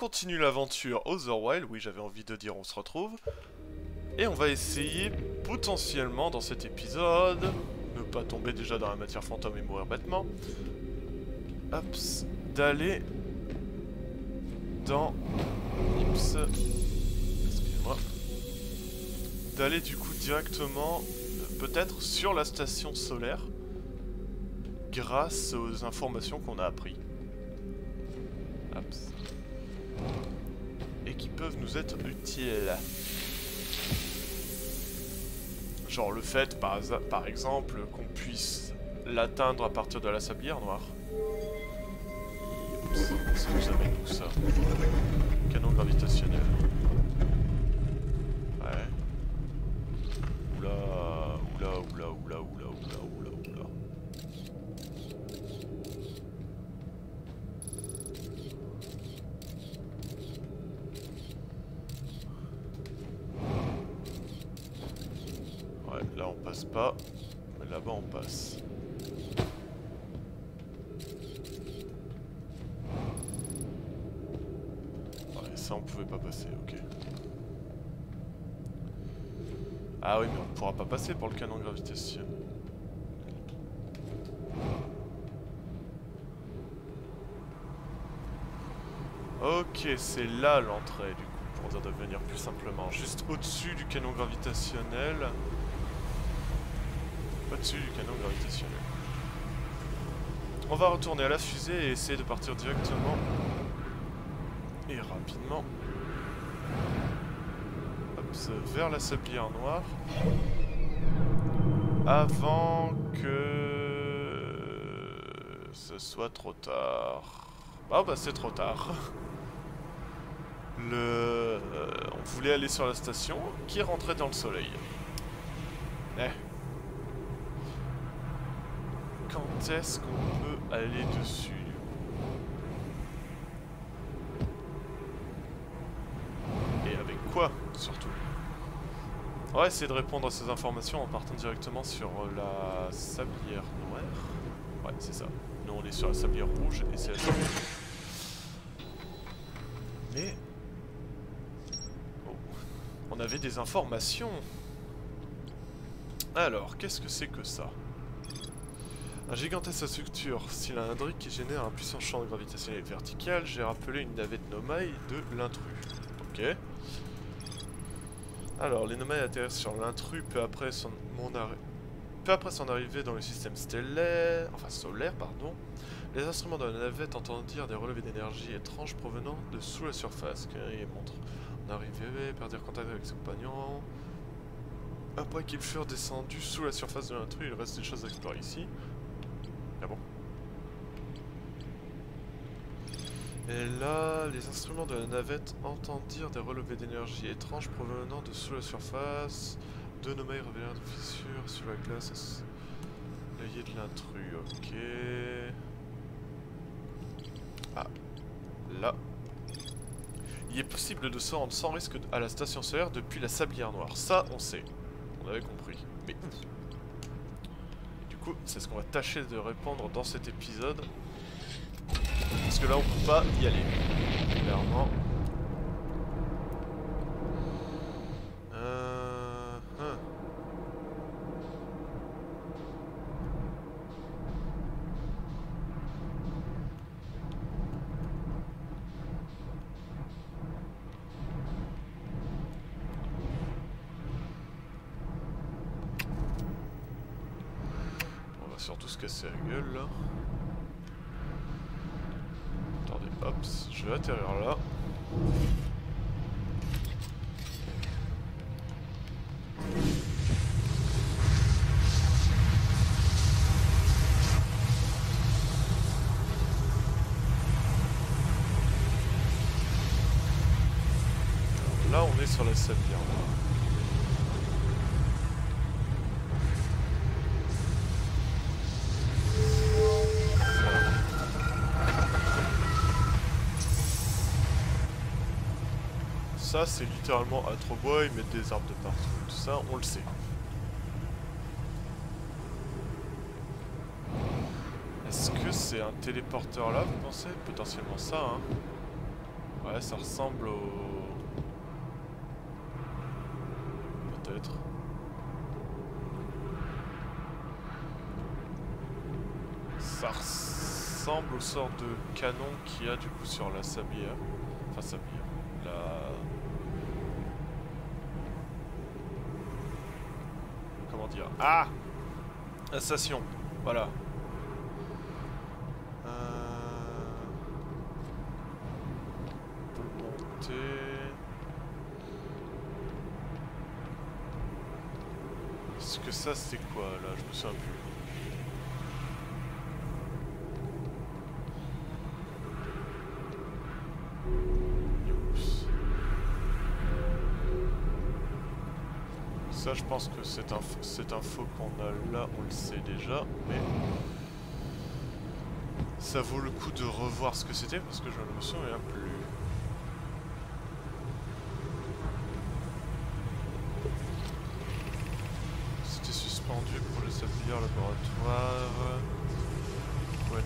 continue l'aventure Otherwild, oui j'avais envie de dire on se retrouve. Et on va essayer potentiellement dans cet épisode, ne pas tomber déjà dans la matière fantôme et mourir bêtement, d'aller dans... excusez-moi. D'aller du coup directement, peut-être sur la station solaire, grâce aux informations qu'on a apprises. Et qui peuvent nous être utiles. Genre le fait, par exemple, qu'on puisse l'atteindre à partir de la sablière noire. Ça nous amène où ça? Canon gravitationnel. Ouais. Oula, oula, oula, oula, oula, oula, oula, oula. Ouais, là on passe pas, mais là-bas on passe. Ouais, ça on pouvait pas passer, ok. Ah oui, mais on pourra pas passer pour le canon gravitationnel. Ok, c'est là l'entrée du coup, pour devenir plus simplement. Juste au-dessus du canon gravitationnel. Au-dessus du canon gravitationnel. On va retourner à la fusée et essayer de partir directement et rapidement vers la sablière noire avant que ce soit trop tard. Ah bah c'est trop tard. On voulait aller sur la station qui rentrait dans le soleil. Quand est-ce qu'on peut aller dessus du coup? Et avec quoi surtout? On va essayer de répondre à ces informations en partant directement sur la sablière noire. Ouais, c'est ça. Nous on est sur la sablière rouge et c'est la sablière rouge. Mais... oh. On avait des informations. Alors, qu'est-ce que c'est que ça? Un gigantesque structure cylindrique qui génère un puissant champ gravitationnel vertical. J'ai rappelé une navette Nomai de l'intrus. Ok. Alors, les Nomai atterrissent sur l'intrus peu après son arrivée dans le système stellaire, enfin solaire, pardon. Les instruments de la navette entendirent des relevés d'énergie étranges provenant de sous la surface. Il montre en arrivée, perdirent contact avec ses compagnons. Après qu'ils furent descendus sous la surface de l'intrus, il reste des choses à explorer ici. Ah bon? Et là, les instruments de la navette entendirent des relevés d'énergie étranges provenant de sous la surface. Deux Nomai révélèrent des fissures sur la glace layée de l'intrus. Ok. Ah. Là. Il est possible de se rendre sans risque à la station solaire depuis la sablière noire. Ça, on sait. On avait compris. Mais où? Du coup, c'est ce qu'on va tâcher de répondre dans cet épisode. Parce que là, on peut pas y aller. Clairement. On va surtout se casser la gueule là. Attendez, hop, je vais atterrir là. Là, on est sur la sablière noire. Ça, c'est littéralement à trop bois, ils mettent des arbres de partout, tout ça, on le sait. Est-ce que c'est un téléporteur là, vous pensez? Potentiellement ça, hein. Ouais, ça ressemble au... Peut-être. Ça ressemble aux sortes de canons qu'il y a du coup sur la sablière. Enfin sablière. Comment dire? Ah! La station. Voilà. On peut monter. Est-ce que ça c'est quoi là? Je me souviens plus. Ça, je pense que cette info qu'on a là, on le sait déjà, mais ça vaut le coup de revoir ce que c'était parce que je ne me souviens plus. C'était suspendu pour le sablier laboratoire. Boîte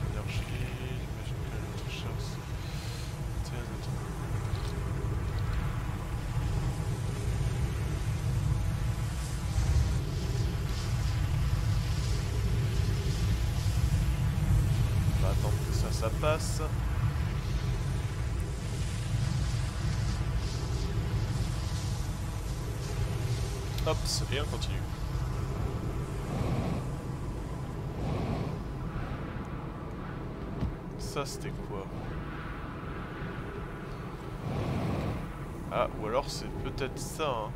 d'énergie. J'imagine que notre chasse. On va attendre que ça passe. Hop, et on continue. Ça c'était quoi? Ah, ou alors c'est peut-être ça, hein.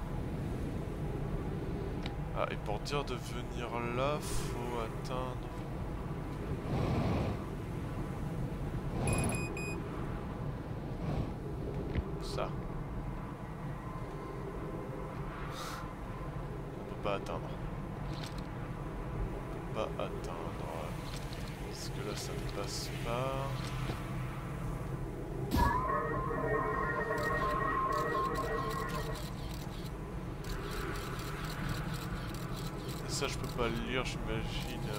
Ah, et pour dire de venir là, faut atteindre... ça. On peut pas atteindre. On peut pas atteindre. Parce que là ça ne passe pas. Et ça je peux pas le lire, j'imagine.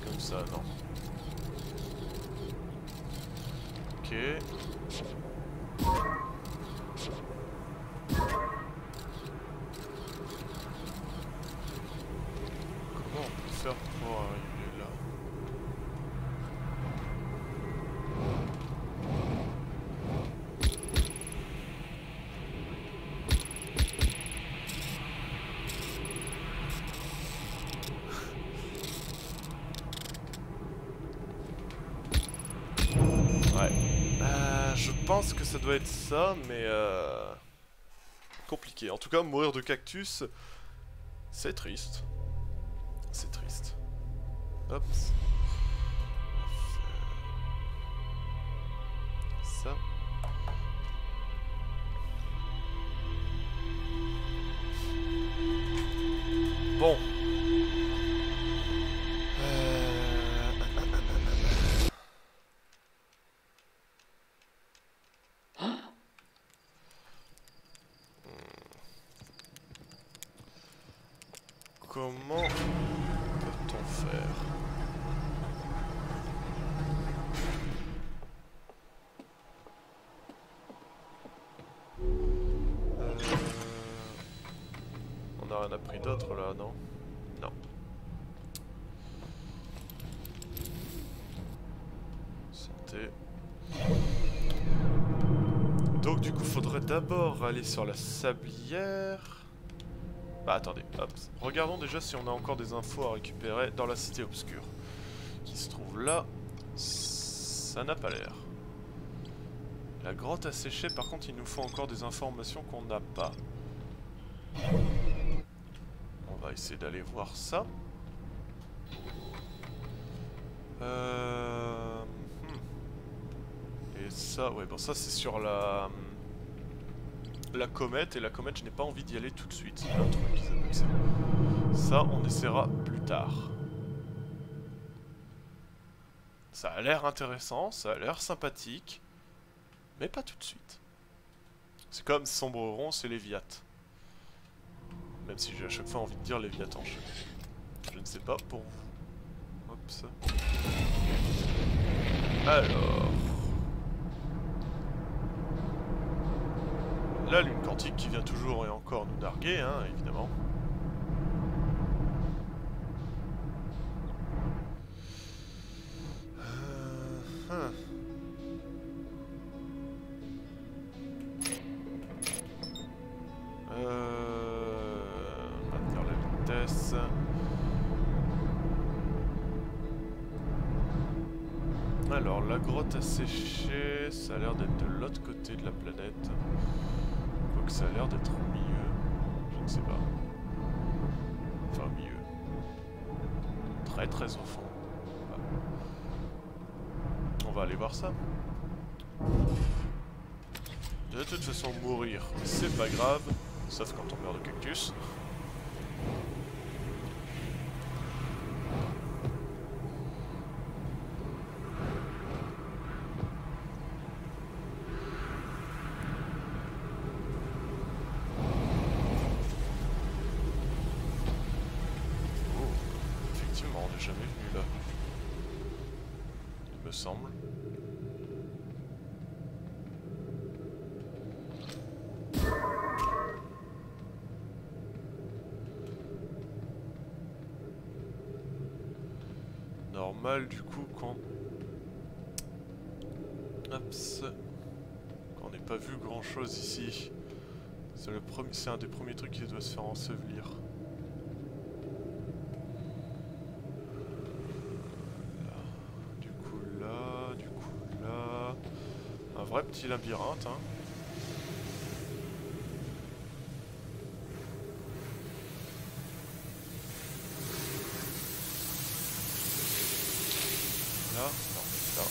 Comme ça, non. Ok. Comment on peut faire pour arriver là? Ouais. Je pense que ça doit être ça, mais compliqué. En tout cas, mourir de cactus, c'est triste. C'est triste. Hop. Ça. Bon. Comment peut-on faire? On n'a rien appris d'autre là, non? Non. C'était... Donc du coup, faudrait d'abord aller sur la sablière. Bah attendez, hop. Regardons déjà si on a encore des infos à récupérer dans la cité obscure. Qui se trouve là. Ça n'a pas l'air. La grotte a séché, par contre il nous faut encore des informations qu'on n'a pas. On va essayer d'aller voir ça. Et ça, ouais bon ça c'est sur la comète, et la comète je n'ai pas envie d'y aller tout de suite. Il y a un truc qui s'appelle ça. Ça on essaiera plus tard. Ça a l'air intéressant, ça a l'air sympathique, mais pas tout de suite. C'est comme Sombreron, c'est Léviat. Même si j'ai à chaque fois envie de dire Léviathan. Je ne sais pas pour vous. Hop ça. Alors... La lune quantique qui vient toujours et encore nous narguer, hein, évidemment. Maintenir la vitesse. Alors, la grotte a séché, ça a l'air d'être de l'autre côté de la planète. Quoique ça a l'air d'être au milieu, je ne sais pas. Enfin, au milieu. Très très au fond. Ah. On va aller voir ça. De toute façon, mourir, c'est pas grave, sauf quand on meurt de cactus. Jamais venu là, il me semble. Normal du coup quand... Hop, qu'on n'ait pas vu grand chose ici. C'est un des premiers trucs qui doit se faire ensevelir. Un vrai petit labyrinthe, hein. Là, non, là.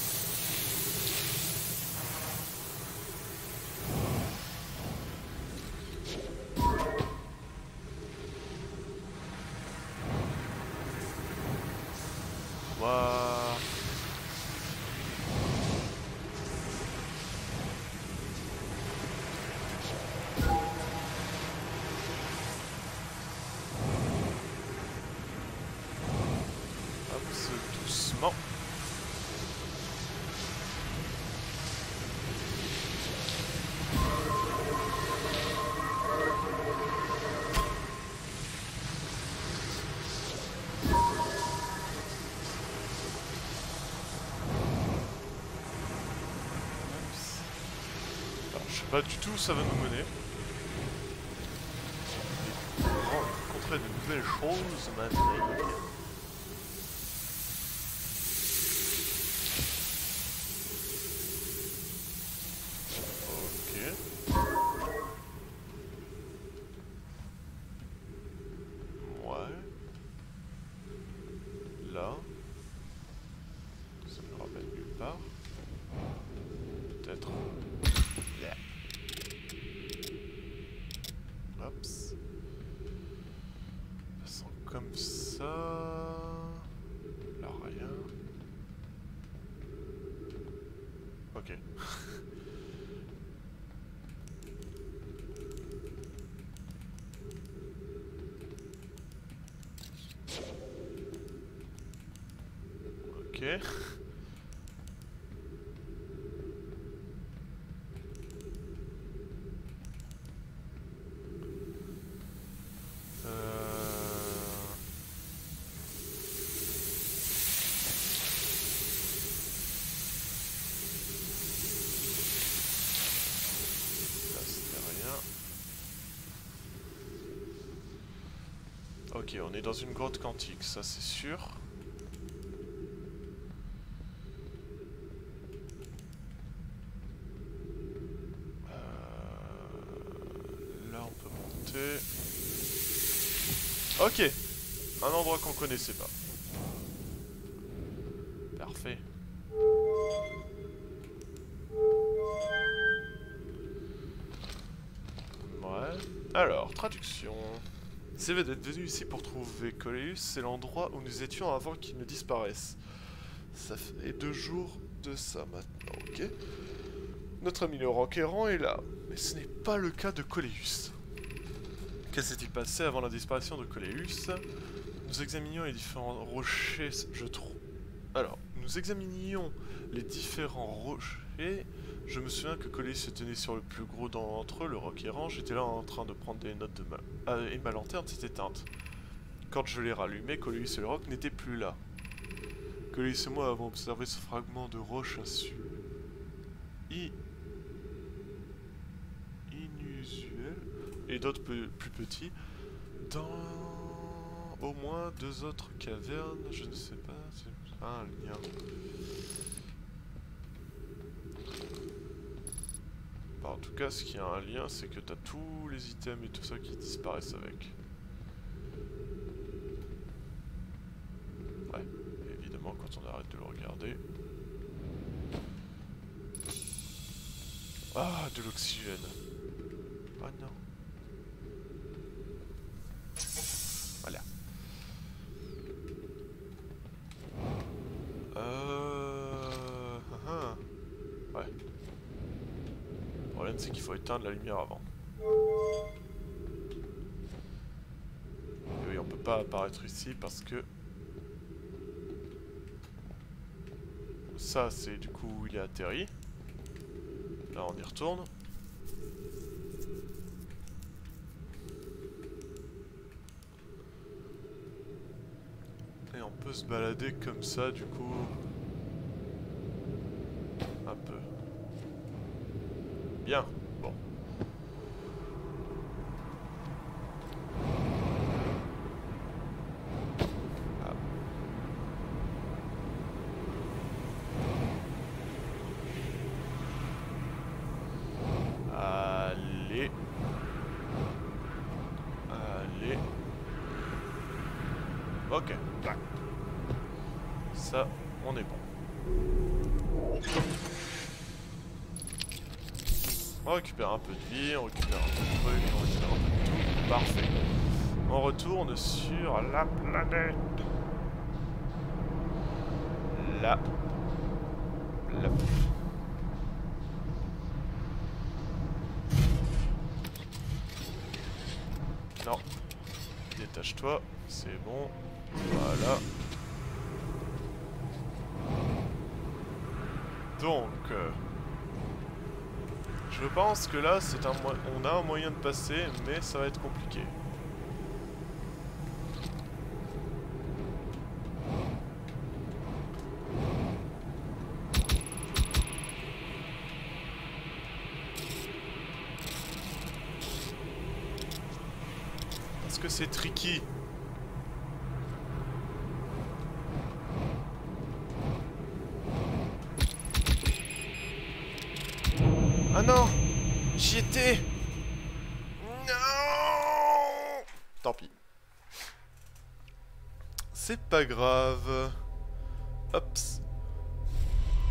Waouh. Doucement. Alors, je sais pas du tout où ça va nous mener. Rencontrer de nouvelles choses m'intrigue. Là, ça me rappelle nulle part. Peut-être. Yeah. Hops. Passant comme ça. Là, rien. Ok. Ok. Là, c'était rien. Ok, on est dans une grotte quantique, ça c'est sûr. Ok, un endroit qu'on connaissait pas. Parfait. Ouais. Alors, traduction. C'est d'être venu ici pour trouver Coleus, c'est l'endroit où nous étions avant qu'il ne disparaisse. Ça fait 2 jours de ça maintenant, ok. Notre ami le Roquerrand est là, mais ce n'est pas le cas de Coleus. Que s'est-il passé avant la disparition de Coleus? Nous examinions les différents rochers, je trouve. Alors, nous examinions les différents rochers Je me souviens que Colis se tenait sur le plus gros d'entre eux, le roc errant. J'étais là en train de prendre des notes de et ma lanterne s'est éteinte. Quand je l'ai rallumée, Colis et le roc n'étaient plus là. Colis et moi avons observé ce fragment de roche inusuel et d'autres plus petits dans au moins 2 autres cavernes. Je ne sais pas, c'est pas un lien. Bah, en tout cas, ce qui a un lien, c'est que t'as tous les items et tout ça qui disparaissent avec. Ouais, évidemment, quand on arrête de le regarder. Ah, de l'oxygène. Ah non. Voilà. Ouais. Le problème, c'est qu'il faut éteindre la lumière avant. Et oui, on peut pas apparaître ici parce que... Ça, c'est du coup où il est atterri. Là, on y retourne. Et on peut se balader comme ça, du coup... Un peu. Bien, bon. Ah. Allez. Allez. Ok. Ça, on est bon. On récupère un peu de vie, on récupère un peu de trucs, on récupère un peu de tout. Parfait. On retourne sur la planète. Là. Là. Non. Détache-toi, c'est bon. Voilà. Donc... je pense que là, on a un moyen de passer, mais ça va être compliqué. Parce que c'est tricky. Ah non! J'y étais! Non! Tant pis. C'est pas grave. Hops.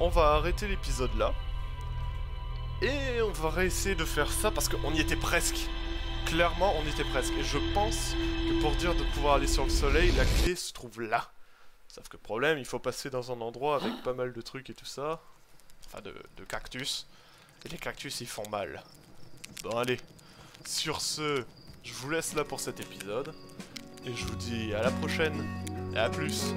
On va arrêter l'épisode là. Et on va réessayer de faire ça parce qu'on y était presque. Clairement, on y était presque. Et je pense que pour dire de pouvoir aller sur le soleil, la clé se trouve là. Sauf que problème, il faut passer dans un endroit avec pas mal de trucs et tout ça. Enfin, de cactus. Et les cactus, ils font mal. Bon, allez. Sur ce, je vous laisse là pour cet épisode. Et je vous dis à la prochaine. Et à plus.